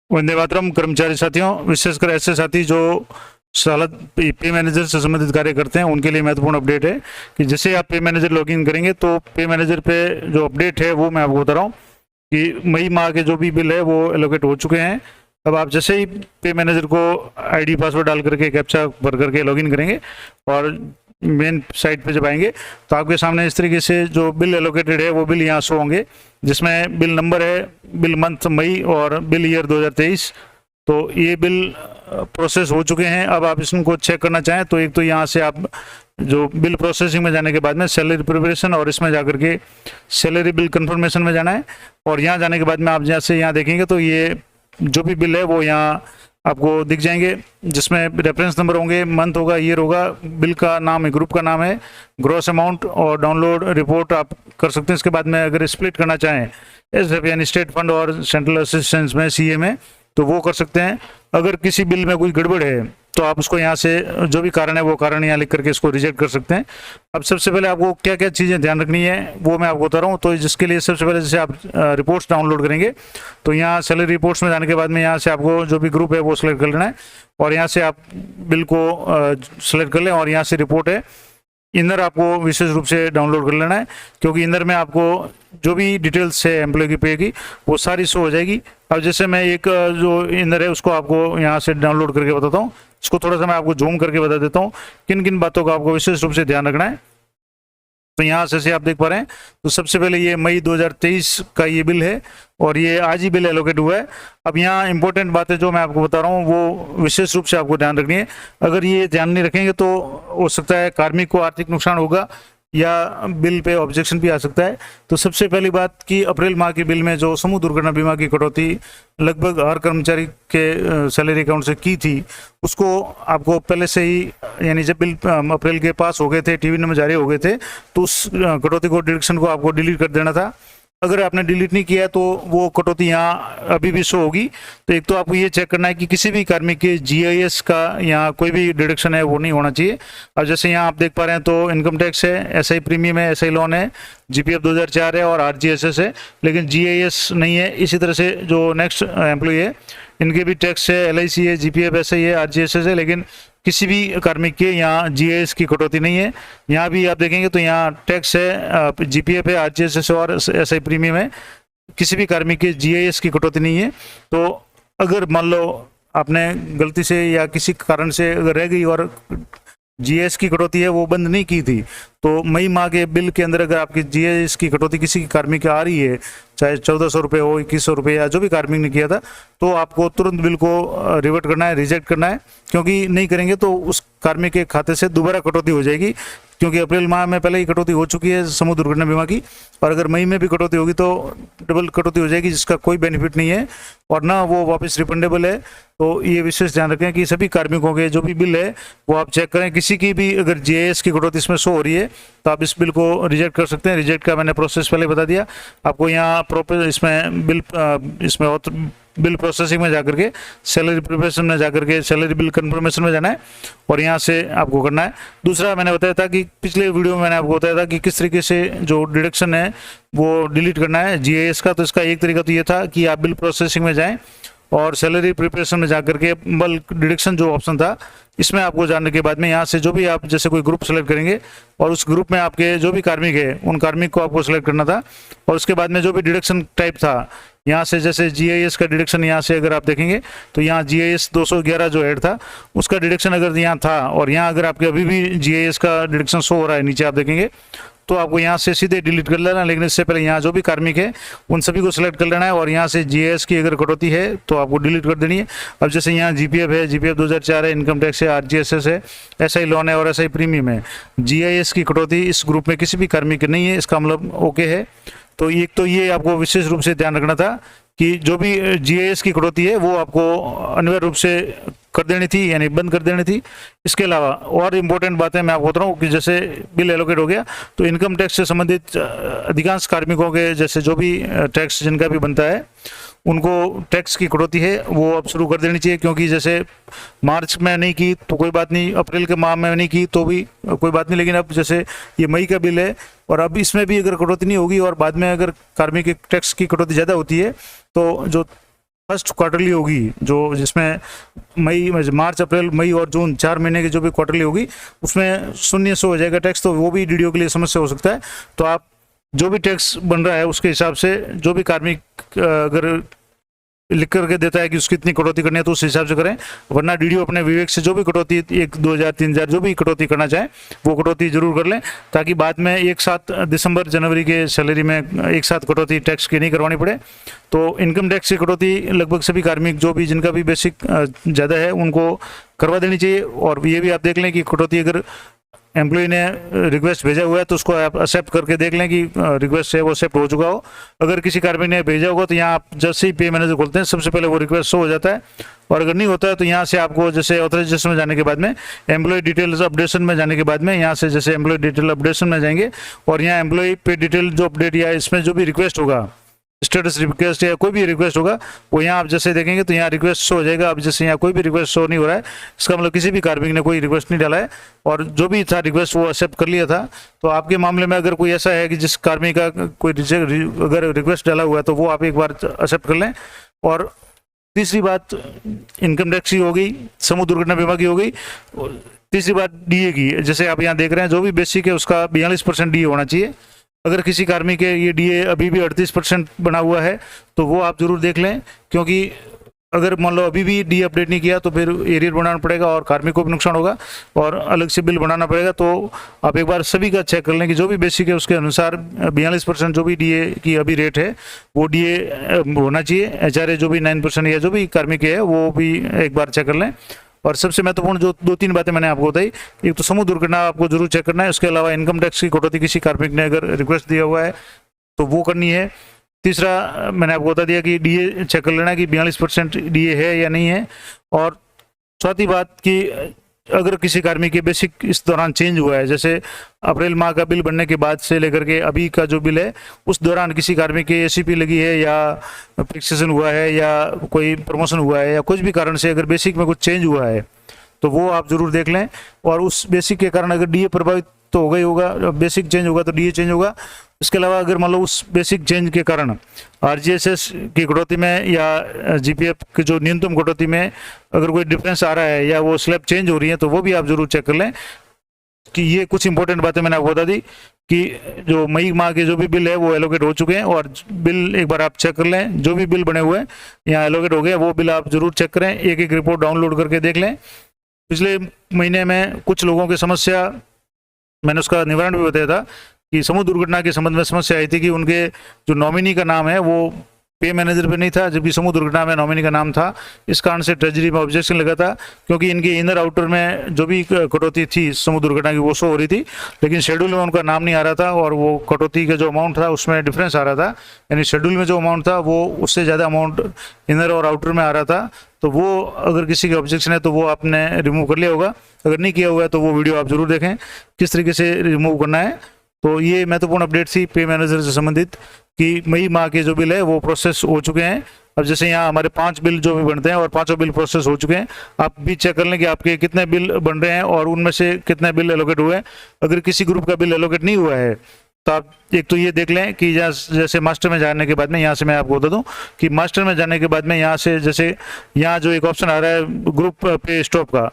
वंदे मातरम। कर्मचारी साथियों, विशेषकर ऐसे साथी जो सालत पे मैनेजर से संबंधित कार्य करते हैं, उनके लिए महत्वपूर्ण अपडेट है कि जैसे आप पे मैनेजर लॉगिन करेंगे तो पे मैनेजर पे जो अपडेट है वो मैं आपको बता रहा हूँ कि मई माह के जो भी बिल है वो एलोकेट हो चुके हैं। अब आप जैसे ही पे मैनेजर को आईडी पासवर्ड डाल करके कैप्चा भर करके लॉगिन करेंगे और मेन साइट पे जब आएंगे तो आपके सामने इस तरीके से जो बिल एलोकेटेड है वो बिल यहाँ शो होंगे, जिसमें बिल नंबर है, बिल मंथ मई और बिल ईयर 2023। तो ये बिल प्रोसेस हो चुके हैं। अब आप इसको चेक करना चाहें तो एक तो यहाँ से आप जो बिल प्रोसेसिंग में जाने के बाद में सैलरी प्रिपरेशन और इसमें जाकर के सैलरी बिल कंफर्मेशन में जाना है, और यहाँ जाने के बाद में आप जैसे यहाँ देखेंगे तो ये जो भी बिल है वो यहाँ आपको दिख जाएंगे, जिसमें रेफरेंस नंबर होंगे, मंथ होगा, ईयर होगा, बिल का नाम है, ग्रुप का नाम है, ग्रॉस अमाउंट और डाउनलोड रिपोर्ट आप कर सकते हैं। इसके बाद में अगर स्प्लिट करना चाहें एसएफ यानी स्टेट फंड और सेंट्रल असिस्टेंस में सीए में तो वो कर सकते हैं। अगर किसी बिल में कोई गड़बड़ है तो आप उसको यहाँ से जो भी कारण है वो कारण यहाँ लिख करके इसको रिजेक्ट कर सकते हैं। अब सबसे पहले आपको क्या क्या चीज़ें ध्यान रखनी है वो मैं आपको बता रहा हूँ। तो जिसके लिए सबसे पहले जैसे आप रिपोर्ट्स डाउनलोड करेंगे तो यहाँ सैलरी रिपोर्ट्स में जाने के बाद में यहाँ से आपको जो भी ग्रुप है वो सिलेक्ट कर लेना है और यहाँ से आप बिल को सिलेक्ट कर लें और यहाँ से रिपोर्ट है इनर आपको विशेष रूप से डाउनलोड कर लेना है, क्योंकि इनर में आपको जो भी डिटेल्स है एम्प्लॉय की पे की वो सारी शो हो जाएगी। अब जैसे मैं एक जो इनर है उसको आपको यहाँ से डाउनलोड करके बताता हूँ। इसको थोड़ा सा मैं आपको जूम करके बता देता हूँ किन किन बातों का आपको विशेष रूप से ध्यान रखना है। तो यहाँ से आप देख पा रहे हैं तो सबसे पहले ये मई 2023 का ये बिल है और ये आज ही बिल एलोकेट हुआ है। अब यहाँ इंपॉर्टेंट बातें जो मैं आपको बता रहा हूँ वो विशेष रूप से आपको ध्यान रखनी है। अगर ये ध्यान नहीं रखेंगे तो हो सकता है कार्मिक को आर्थिक नुकसान होगा या बिल पे ऑब्जेक्शन भी आ सकता है। तो सबसे पहली बात कि अप्रैल माह के बिल में जो समूह दुर्घटना बीमा की कटौती लगभग हर कर्मचारी के सैलरी अकाउंट से की थी, उसको आपको पहले से ही यानी जब बिल अप्रैल के पास हो गए थे, टीवी नंबर जारी हो गए थे, तो उस कटौती को डिडक्शन को आपको डिलीट कर देना था। अगर आपने डिलीट नहीं किया तो वो कटौती यहाँ अभी भी शो होगी। तो एक तो आपको ये चेक करना है कि किसी भी कार्मिक के जीआईएस का यहाँ कोई भी डिडक्शन है वो नहीं होना चाहिए। अब जैसे यहाँ आप देख पा रहे हैं तो इनकम टैक्स है, एसआई प्रीमियम है, एसआई लोन है, जीपीएफ 2004 है और आरजीएसएस है, लेकिन जीआईएस नहीं है। इसी तरह से जो नेक्स्ट एम्प्लॉय है इनके भी टैक्स है, एलआईसी है, जीपीएफ एसआई है, आरजीएसएस है, लेकिन किसी भी कार्मिक के यहाँ जीएएस की कटौती नहीं है। यहाँ भी आप देखेंगे तो यहाँ टैक्स है, जीपीएफ है, आरजीएसएस और एसआई प्रीमियम है, किसी भी कार्मिक के जीएएस की कटौती नहीं है। तो अगर मान लो आपने गलती से या किसी कारण से अगर रह गई और जीएस की कटौती है वो बंद नहीं की थी, तो मई माह के बिल के अंदर अगर आपकी जीएस की कटौती किसी कार्मिक की आ रही है, चाहे 1400 रुपये हो, 2100 रुपये या जो भी कार्मिक ने किया था, तो आपको तुरंत बिल को रिवर्ट करना है, रिजेक्ट करना है, क्योंकि नहीं करेंगे तो उस कार्मिक के खाते से दोबारा कटौती हो जाएगी। क्योंकि अप्रैल माह में पहले ही कटौती हो चुकी है समूह दुर्घटना बीमा की, और अगर मई में भी कटौती होगी तो डबल कटौती हो जाएगी, जिसका कोई बेनिफिट नहीं है और ना वो वापस रिफंडेबल है। तो ये विशेष ध्यान रखें कि सभी कार्मिकों के जो भी बिल है वो आप चेक करें। किसी की भी अगर जीएएस की कटौती इसमें शो हो रही है तो आप इस बिल को रिजेक्ट कर सकते हैं। रिजेक्ट का मैंने प्रोसेस पहले बता दिया आपको। यहाँ प्रॉपर इसमें बिल प्रोसेसिंग में जाकर के सैलरी प्रिपरेशन में जाकर के सैलरी बिल कंफर्मेशन में जाना है और यहाँ से आपको करना है। दूसरा मैंने बताया था कि पिछले वीडियो में मैंने आपको बताया था कि किस तरीके से जो डिडक्शन है वो डिलीट करना है जीएएस का। तो इसका एक तरीका तो ये था कि आप बिल प्रोसेसिंग में जाएं और सैलरी प्रिपरेशन में जाकर के बल्क डिडक्शन जो ऑप्शन था इसमें आपको जानने के बाद में यहाँ से जो भी आप जैसे कोई ग्रुप सेलेक्ट करेंगे और उस ग्रुप में आपके जो भी कार्मिक है उन कार्मिक को आपको सेलेक्ट करना था, और उसके बाद में जो भी डिडक्शन टाइप था यहाँ से जैसे जीआईएस का डिडक्शन यहाँ से अगर आप देखेंगे तो यहाँ जीआईएस 211 जो ऐड था उसका डिडक्शन अगर यहाँ था और यहाँ अगर आपके अभी भी जीआईएस का डिडक्शन शो हो रहा है नीचे आप देखेंगे तो आपको यहाँ से सीधे डिलीट कर लेना। लेकिन इससे पहले यहाँ जो भी कार्मिक है उन सभी को सिलेक्ट कर लेना है और यहाँ से जीएस की अगर कटौती है तो आपको डिलीट कर देनी है। अब जैसे यहाँ जीपीएफ है, जीपीएफ 2004 है, इनकम टैक्स है, आरजीएसएस है, एसआई लोन है और एसआई प्रीमियम है, जीआईएस की कटौती इस ग्रुप में किसी भी कार्मिक की नहीं है, इसका मतलब ओके है। तो एक तो ये आपको विशेष रूप से ध्यान रखना था कि जो भी जीएएस की कटौती है वो आपको अनिवार्य रूप से कर देनी थी यानी बंद कर देनी थी। इसके अलावा और इम्पोर्टेंट बातें मैं आपको बता रहा हूँ कि जैसे बिल एलोकेट हो गया तो इनकम टैक्स से संबंधित अधिकांश कार्मिकों के जैसे जो भी टैक्स जिनका भी बनता है उनको टैक्स की कटौती है वो अब शुरू कर देनी चाहिए। क्योंकि जैसे मार्च में नहीं की तो कोई बात नहीं, अप्रैल के माह में नहीं की तो भी कोई बात नहीं, लेकिन अब जैसे ये मई का बिल है और अब इसमें भी अगर कटौती नहीं होगी और बाद में अगर कार्मिक टैक्स की कटौती ज़्यादा होती है तो जो फर्स्ट क्वार्टरली होगी, जो जिसमें मार्च अप्रैल मई और जून 4 महीने की जो भी क्वार्टरली होगी उसमें शून्य से हो जाएगा टैक्स, तो वो भी डीडीओ के लिए समस्या हो सकता है। तो आप जो भी टैक्स बन रहा है उसके हिसाब से जो भी कार्मिक अगर लिख करके देता है कि उसकी इतनी कटौती करनी है तो उस हिसाब से करें, वरना डीडीओ अपने विवेक से जो भी कटौती 1, 2,000, 3,000 जो भी कटौती करना चाहे वो कटौती जरूर कर लें, ताकि बाद में एक साथ दिसंबर जनवरी के सैलरी में एक साथ कटौती टैक्स की नहीं करवानी पड़े। तो इनकम टैक्स की कटौती लगभग सभी कार्मिक जो भी जिनका भी बेसिक ज़्यादा है उनको करवा देनी चाहिए। और ये भी आप देख लें कि कटौती अगर एम्प्लॉय ने रिक्वेस्ट भेजा हुआ है तो उसको आप एक्सेप्ट करके देख लें कि रिक्वेस्ट है वो एक्सेप्ट हो चुका हो। अगर किसी कार्मिक ने भेजा होगा तो यहाँ आप जैसे ही पे मैनेजर खोलते हैं सबसे पहले वो रिक्वेस्ट शो हो जाता है, और अगर नहीं होता है तो यहाँ से आपको जैसे ऑथराइजेशन में जाने के बाद में एम्प्लॉय डिटेल्स अपडेशन में जाने के बाद में यहाँ से जैसे एम्प्लॉय डिटेल अपडेशन में जाएंगे और यहाँ एम्प्लॉय पे डिटेल जो अपडेट या इसमें जो भी रिक्वेस्ट होगा स्टेटस रिक्वेस्ट या कोई भी रिक्वेस्ट होगा वो यहाँ आप जैसे देखेंगे तो यहाँ रिक्वेस्ट शो हो जाएगा। अब जैसे यहाँ कोई भी रिक्वेस्ट शो नहीं हो रहा है, इसका मतलब किसी भी कार्मिक ने कोई रिक्वेस्ट नहीं डाला है और जो भी था रिक्वेस्ट वो एक्सेप्ट कर लिया था। तो आपके मामले में अगर कोई ऐसा है कि जिस कार्मिक का कोई अगर रिक्वेस्ट डाला हुआ है तो वो आप एक बार एक्सेप्ट कर लें। और तीसरी बात इनकम टैक्स की हो गई, समूह दुर्घटना बीमा की हो गई। तीसरी बात डीए की, जैसे आप यहाँ देख रहे हैं जो भी बेसिक है उसका 42% डीए होना चाहिए। अगर किसी कार्मिक के ये डीए अभी भी 38% बना हुआ है तो वो आप जरूर देख लें, क्योंकि अगर मान लो अभी भी डीए अपडेट नहीं किया तो फिर एरियर बनाना पड़ेगा और कार्मिक को भी नुकसान होगा और अलग से बिल बनाना पड़ेगा। तो आप एक बार सभी का चेक कर लें कि जो भी बेसिक है उसके अनुसार 42% जो भी डीए की अभी रेट है वो डीए होना चाहिए। एचआरए जो भी 9% या जो भी कार्मिक है वो भी एक बार चेक कर लें। और सबसे महत्वपूर्ण जो 2-3 बातें मैंने आपको बताई, एक तो समूह दुर्घटना आपको जरूर चेक करना है, उसके अलावा इनकम टैक्स की कटौती किसी कार्मिक ने अगर रिक्वेस्ट दिया हुआ है तो वो करनी है। तीसरा मैंने आपको बता दिया कि डीए चेक कर लेना कि 42% डीए है या नहीं है। और चौथी बात कि अगर किसी कार्मिक के बेसिक इस दौरान चेंज हुआ है, जैसे अप्रैल माह का बिल बनने के बाद से लेकर के अभी का जो बिल है उस दौरान किसी कार्मिक के एसीपी लगी है या फिक्सेशन हुआ है या कोई प्रमोशन हुआ है या कुछ भी कारण से अगर बेसिक में कुछ चेंज हुआ है तो वो आप जरूर देख लें। और उस बेसिक के कारण अगर डीए प्रभावित तो होगा ही होगा, बेसिक चेंज होगा तो डीए चेंज होगा। इसके अलावा अगर मान लो उस बेसिक चेंज के कारण आरजीएसएस की कटौती में या जीपीएफ की जो न्यूनतम कटौती में अगर कोई डिफरेंस आ रहा है या वो स्लैब चेंज हो रही है तो वो भी आप जरूर चेक कर लें। कि ये कुछ इंपॉर्टेंट बातें मैंने आपको बता दी कि जो मई माह के जो भी बिल है वो एलोकेट हो चुके हैं और बिल एक बार आप चेक कर लें। जो भी बिल बने हुए हैं यहाँ एलोकेट हो गए वो बिल आप जरूर चेक करें, एक एक रिपोर्ट डाउनलोड करके देख लें। पिछले महीने में कुछ लोगों की समस्या मैंने उसका निवारण भी बताया था कि समूह दुर्घटना के संबंध में समस्या आई थी कि उनके जो नॉमिनी का नाम है वो पे मैनेजर पे नहीं था, जबकि समूह दुर्घटना में नॉमिनी का नाम था। इस कारण से ट्रेजरी में ऑब्जेक्शन लगा था, क्योंकि इनके इनर आउटर में जो भी कटौती थी समूह दुर्घटना की वो शो हो रही थी, लेकिन शेड्यूल में उनका नाम नहीं आ रहा था और वो कटौती का जो अमाउंट था उसमें डिफरेंस आ रहा था। यानी शेड्यूल में जो अमाउंट था वो उससे ज़्यादा अमाउंट इनर और आउटर में आ रहा था। तो वो अगर किसी का ऑब्जेक्शन है तो वो आपने रिमूव कर लिया होगा, अगर नहीं किया हुआ है तो वो वीडियो आप जरूर देखें किस तरीके से रिमूव करना है। तो ये महत्वपूर्ण अपडेट थी पे मैनेजर से संबंधित कि मई माह के जो बिल है वो प्रोसेस हो चुके हैं। अब जैसे यहाँ हमारे 5 बिल जो भी बनते हैं और 5 बिल प्रोसेस हो चुके हैं, आप भी चेक कर लें कि आपके कितने बिल बन रहे हैं और उनमें से कितने बिल एलोकेट हुए हैं। अगर किसी ग्रुप का बिल एलोकेट नहीं हुआ है तो आप एक तो ये देख लें कि जैसे मास्टर में जाने के बाद में यहाँ से मैं आपको बता दूं कि मास्टर में जाने के बाद में यहाँ से जैसे यहाँ जो एक ऑप्शन आ रहा है ग्रुप पे स्टॉप का,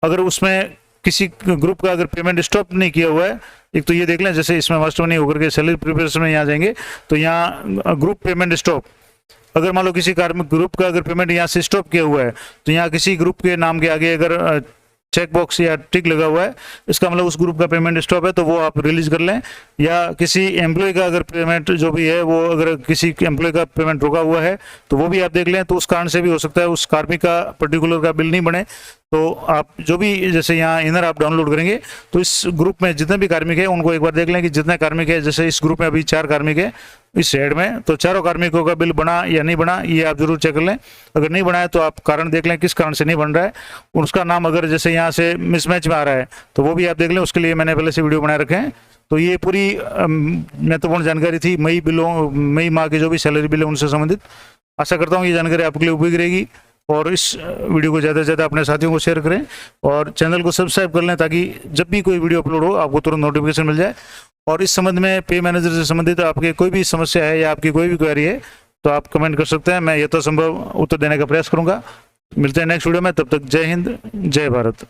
अगर उसमें किसी ग्रुप का अगर पेमेंट स्टॉप नहीं किया हुआ है, एक तो ये देख लें जैसे इसमें मास्टर नहीं होकर के सैलरी प्रिपरेशन में यहाँ जाएंगे तो यहाँ ग्रुप पेमेंट स्टॉप, अगर मान लो किसी कार्मिक ग्रुप का अगर पेमेंट यहाँ से स्टॉप किया हुआ है तो यहाँ किसी ग्रुप के नाम के आगे अगर चेक बॉक्स या टिक लगा हुआ है इसका मतलब उस ग्रुप का पेमेंट स्टॉप है, तो वो आप रिलीज कर लें। या किसी एम्प्लॉय का अगर पेमेंट जो भी है वो अगर किसी एम्प्लॉय का पेमेंट रुका हुआ है तो वो भी आप देख लें, तो उस कारण से भी हो सकता है उस कार्मिक का पर्टिकुलर का बिल नहीं बने। तो आप जो भी जैसे यहाँ इनर आप डाउनलोड करेंगे तो इस ग्रुप में जितने भी कार्मिक है उनको एक बार देख लें कि जितने कार्मिक है, जैसे इस ग्रुप में अभी 4 कार्मिक है इस हेड में, तो चारों कार्मिकों का बिल बना या नहीं बना ये आप जरूर चेक कर लें। अगर नहीं बना है तो आप कारण देख लें किस कारण से नहीं बन रहा है, उसका नाम अगर जैसे यहाँ से मिसमैच में आ रहा है तो वो भी आप देख लें, उसके लिए मैंने पहले से वीडियो बनाए रखे हैं। तो ये पूरी महत्वपूर्ण जानकारी थी मई माह के जो भी सैलरी बिल है उनसे संबंधित। आशा करता हूँ ये जानकारी आपके लिए उपयोगी रहेगी और इस वीडियो को ज़्यादा से ज़्यादा अपने साथियों को शेयर करें और चैनल को सब्सक्राइब कर लें ताकि जब भी कोई वीडियो अपलोड हो आपको तुरंत नोटिफिकेशन मिल जाए। और इस संबंध में पे मैनेजर से संबंधित आपके कोई भी समस्या है या आपकी कोई भी क्वेरी है तो आप कमेंट कर सकते हैं, मैं यथासंभव उत्तर देने का प्रयास करूंगा। मिलते हैं नेक्स्ट वीडियो में, तब तक जय हिंद, जय भारत।